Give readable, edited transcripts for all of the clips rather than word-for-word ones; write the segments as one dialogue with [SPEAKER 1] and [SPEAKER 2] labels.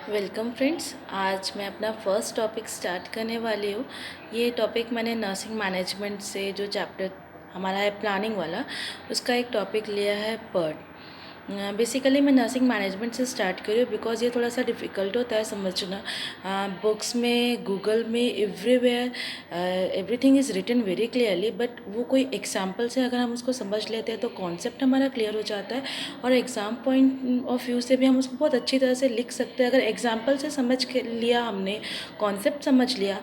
[SPEAKER 1] Welcome friends. आज मैं अपना फर्स्ट टॉपिक स्टार्ट करने वाली हूँ। ये टॉपिक मैंने नर्सिंग मैनेजमेंट से जो चैप्टर हमारा है प्लानिंग वाला, उसका एक टॉपिक लिया है पर्ट। बेसिकली मैं नर्सिंग मैनेजमेंट से स्टार्ट करी हूँ बिकॉज ये थोड़ा सा डिफ़िकल्ट होता है समझना। बुक्स में, गूगल में, everywhere everything is written very clearly, but वो कोई एग्जाम्पल से अगर हम उसको समझ लेते हैं तो कॉन्सेप्ट हमारा क्लियर हो जाता है और एग्ज़ाम पॉइंट ऑफ व्यू से भी हम उसको बहुत अच्छी तरह से लिख सकते हैं। अगर एग्जाम्पल से समझ के लिया हमने, कॉन्सेप्ट समझ लिया,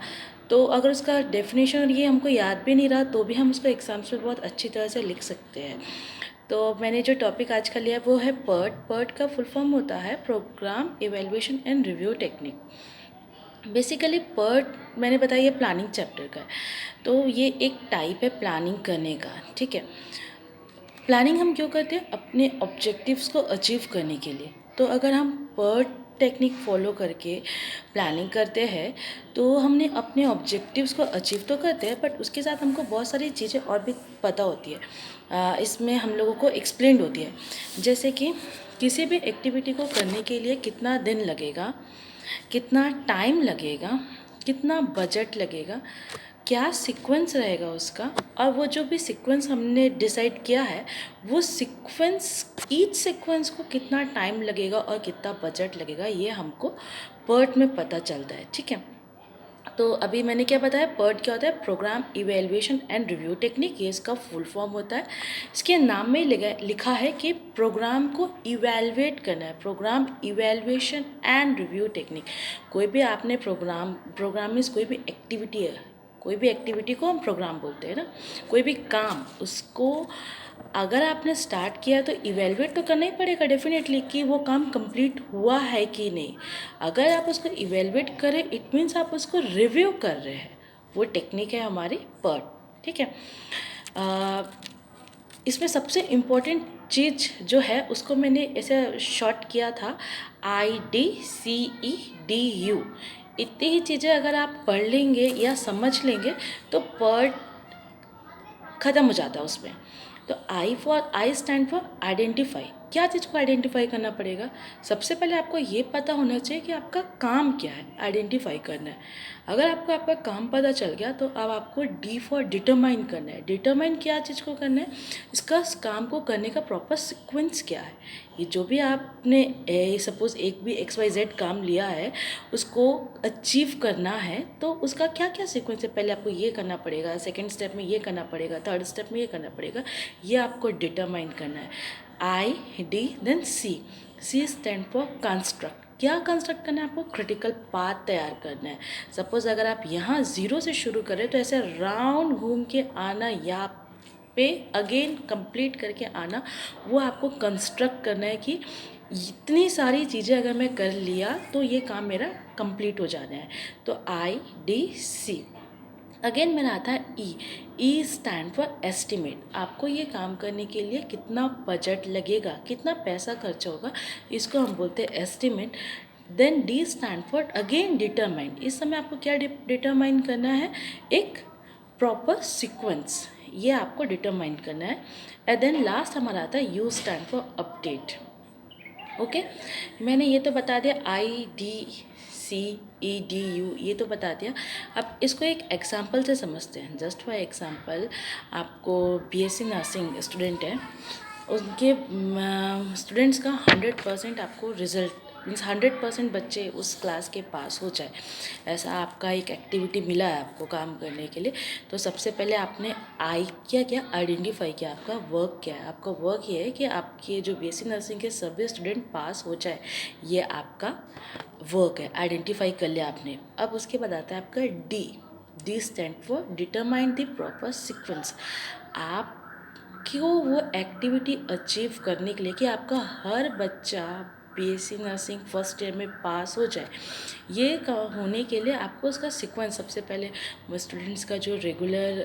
[SPEAKER 1] तो अगर उसका डेफिनेशन और ये हमको याद भी नहीं रहा तो भी हम उसको एग्ज़ाम्स में बहुत अच्छी तरह से लिख सकते हैं। तो मैंने जो टॉपिक आज का लिया वो है पर्ट। पर्ट का फुल फॉर्म होता है program evaluation and review technique. Basically PERT मैंने बताया ये प्लानिंग चैप्टर का है, तो ये एक टाइप है प्लानिंग करने का। ठीक है, प्लानिंग हम क्यों करते हैं? अपने ऑब्जेक्टिव्स को अचीव करने के लिए। तो अगर हम पर्ट टेक्निक फॉलो करके प्लानिंग करते हैं तो हमने अपने ऑब्जेक्टिव्स को अचीव तो करते हैं, बट उसके साथ हमको बहुत सारी चीज़ें और भी पता होती है। इसमें हम लोगों को एक्सप्लेंड होती है, जैसे कि किसी भी एक्टिविटी को करने के लिए कितना दिन लगेगा, कितना टाइम लगेगा, कितना बजट लगेगा, क्या सीक्वेंस रहेगा उसका, और वो जो भी सीक्वेंस हमने डिसाइड किया है वो सीक्वेंस, ईच सीक्वेंस को कितना टाइम लगेगा और कितना बजट लगेगा, ये हमको पर्ट में पता चलता है। ठीक है, तो अभी मैंने क्या बताया, पर्ट क्या होता है? Program evaluation and review technique, ये इसका फुल फॉर्म होता है। इसके नाम में लिखा है कि प्रोग्राम को इवेलुएट करना है, program evaluation and review technique. कोई भी आपने प्रोग्राम मीन्स कोई भी एक्टिविटी है, कोई भी एक्टिविटी को हम प्रोग्राम बोलते हैं ना। कोई भी काम, उसको अगर आपने स्टार्ट किया तो इवेलुएट तो करना ही पड़ेगा डेफिनेटली कि वो काम कंप्लीट हुआ है कि नहीं। अगर आप उसको इवेलुएट करें इट मीन्स आप उसको रिव्यू कर रहे हैं। वो टेक्निक है हमारी पर्ट। ठीक है, इसमें सबसे इम्पोर्टेंट चीज़ जो है उसको मैंने ऐसे शॉर्ट किया था, IDCEDU। इतनी ही चीज़ें अगर आप पढ़ लेंगे या समझ लेंगे तो पर्ट ख़त्म हो जाता है उसमें। तो आई स्टैंड फॉर आइडेंटिफाई। क्या चीज़ को आइडेंटिफाई करना पड़ेगा? सबसे पहले आपको ये पता होना चाहिए कि आपका काम क्या है, आइडेंटिफाई करना है। अगर आपको आपका काम पता चल गया तो अब आपको डी फॉर डिटरमाइन करना है। डिटरमाइन क्या चीज़ को करना है? इसका काम को करने का प्रॉपर सीक्वेंस क्या है। ये जो भी आपने सपोज़ एक भी XYZ काम लिया है उसको अचीव करना है तो उसका क्या क्या सीक्वेंस है, पहले आपको ये करना पड़ेगा, सेकंड स्टेप में ये करना पड़ेगा, थर्ड स्टेप में ये करना पड़ेगा, ये आपको डिटरमाइन करना है। ID then C stand for construct. क्या कंस्ट्रक्ट करना है? आपको क्रिटिकल पाथ तैयार करना है। सपोज़ अगर आप यहाँ ज़ीरो से शुरू करें तो ऐसे राउंड घूम के आना या पे अगेन कंप्लीट करके आना, वो आपको कंस्ट्रक्ट करना है कि इतनी सारी चीज़ें अगर मैं कर लिया तो ये काम मेरा कंप्लीट हो जाना है। तो IDC। अगेन मेरा आता है ई स्टैंड फॉर एस्टिमेट। आपको ये काम करने के लिए कितना बजट लगेगा, कितना पैसा खर्च होगा, इसको हम बोलते हैं estimate. Then D stand for again determine. इस समय आपको क्या डिटरमाइन करना है? एक प्रॉपर सीक्वेंस, ये आपको डिटरमाइन करना है। एंड देन लास्ट हमारा आता है U stand for update. Okay, मैंने ये तो बता दिया IDCEDU, ये तो बता दिया। अब इसको एक एग्जांपल से समझते हैं। जस्ट फॉर एग्जांपल, आपको BSc नर्सिंग स्टूडेंट है, उनके स्टूडेंट्स का 100% आपको रिजल्ट मीन्स 100% बच्चे उस क्लास के पास हो जाए, ऐसा आपका एक एक्टिविटी मिला है आपको काम करने के लिए। तो सबसे पहले आपने क्या आइडेंटिफाई किया, आपका वर्क क्या है। आपका वर्क ये है कि आपके जो BSc नर्सिंग के सभी स्टूडेंट पास हो जाए, ये आपका वर्क है। आइडेंटिफाई कर लिया आपने। अब उसके बाद आता है आपका D stand for determine the proper sequence. आप क्यों वो एक्टिविटी अचीव करने के लिए कि आपका हर बच्चा BSc नर्सिंग फर्स्ट ईयर में पास हो जाए, ये होने के लिए आपको उसका सीक्वेंस, सबसे पहले वो स्टूडेंट्स का जो रेगुलर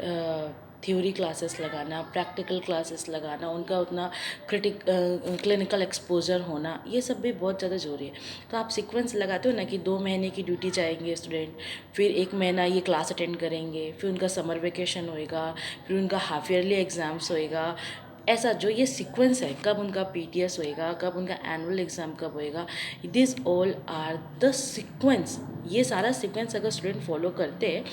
[SPEAKER 1] थ्योरी क्लासेस लगाना, प्रैक्टिकल क्लासेस लगाना, उनका उतना क्लिनिकल एक्सपोजर होना, ये सब भी बहुत ज़्यादा ज़रूरी है। तो आप सीक्वेंस लगाते हो ना कि 2 महीने की ड्यूटी जाएंगे स्टूडेंट, फिर 1 महीना ये क्लास अटेंड करेंगे, फिर उनका समर वेकेशन होएगा, फिर उनका हाफ ईयरली एग्ज़ाम्स होएगा, ऐसा जो ये सीक्वेंस है, कब उनका पीटीएस होएगा, कब उनका एनुअल एग्ज़ाम कब होएगा, this all are the sequence. ये सारा सीक्वेंस अगर स्टूडेंट फॉलो करते हैं,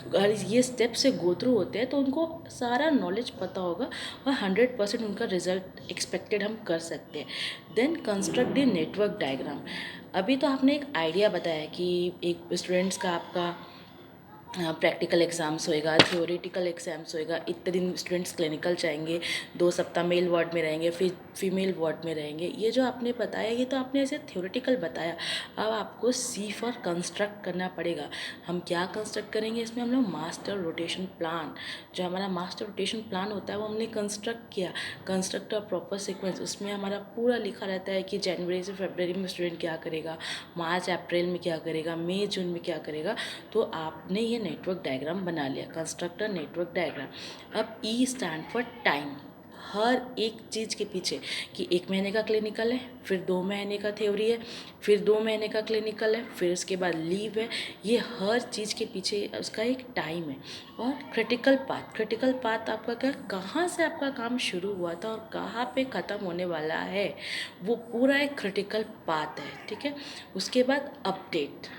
[SPEAKER 1] अगर ये स्टेप से गो थ्रू होते हैं, तो उनको सारा नॉलेज पता होगा और 100% उनका रिजल्ट एक्सपेक्टेड हम कर सकते हैं। Then construct the network diagram. अभी तो आपने एक आइडिया बताया कि एक स्टूडेंट्स का आपका प्रैक्टिकल एग्ज़ाम्स होएगा, थियोरेटिकल एग्ज़ाम्स होएगा, इतने दिन स्टूडेंट्स क्लिनिकल जाएंगे, 2 सप्ताह मेल वार्ड में रहेंगे, फिर फीमेल वार्ड में रहेंगे। ये जो आपने बताया ये तो आपने ऐसे थियोरेटिकल बताया। अब आपको सी फॉर कंस्ट्रक्ट करना पड़ेगा। हम क्या कंस्ट्रक्ट करेंगे इसमें? हम लोग मास्टर रोटेशन प्लान, जो हमारा मास्टर रोटेशन प्लान होता है वो हमने कंस्ट्रक्ट किया। कंस्ट्रक्ट अ प्रॉपर सीक्वेंस, उसमें हमारा पूरा लिखा रहता है कि जनवरी से फरवरी में स्टूडेंट क्या करेगा, मार्च अप्रैल में क्या करेगा, मई जून में क्या करेगा। तो आपने ये नेटवर्क डायग्राम बना लिया, कंस्ट्रक्टर नेटवर्क डायग्राम। अब ई स्टैंड फॉर टाइम। हर एक चीज़ के पीछे कि 1 महीने का क्लिनिकल है, फिर 2 महीने का थ्योरी है, फिर 2 महीने का क्लिनिकल है, फिर उसके बाद लीव है। ये हर चीज़ के पीछे उसका एक टाइम है। और क्रिटिकल पाथ आपका क्या, कहाँ से आपका काम शुरू हुआ था और कहाँ पे ख़त्म होने वाला है, वो पूरा एक क्रिटिकल पाथ है। ठीक है। उसके बाद अपडेट।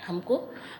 [SPEAKER 1] हमको,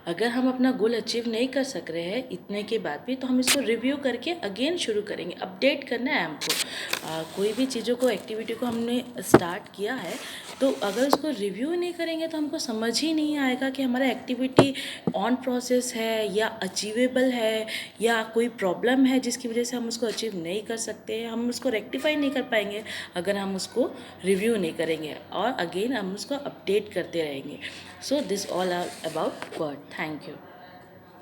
[SPEAKER 1] अगर हम अपना गोल अचीव नहीं कर सक रहे हैं इतने के बाद भी, तो हम इसको रिव्यू करके अगेन शुरू करेंगे। अपडेट करना है हमको। कोई भी चीज़ों को, एक्टिविटी को हमने स्टार्ट किया है, तो अगर उसको रिव्यू नहीं करेंगे तो हमको समझ ही नहीं आएगा कि हमारा एक्टिविटी ऑन प्रोसेस है या अचीवेबल है, या कोई प्रॉब्लम है जिसकी वजह से हम उसको अचीव नहीं कर सकते हैं। हम उसको रेक्टिफाई नहीं कर पाएंगे अगर हम उसको रिव्यू नहीं करेंगे, और अगेन हम उसको अपडेट करते रहेंगे। So this all are about PERT. Thank you.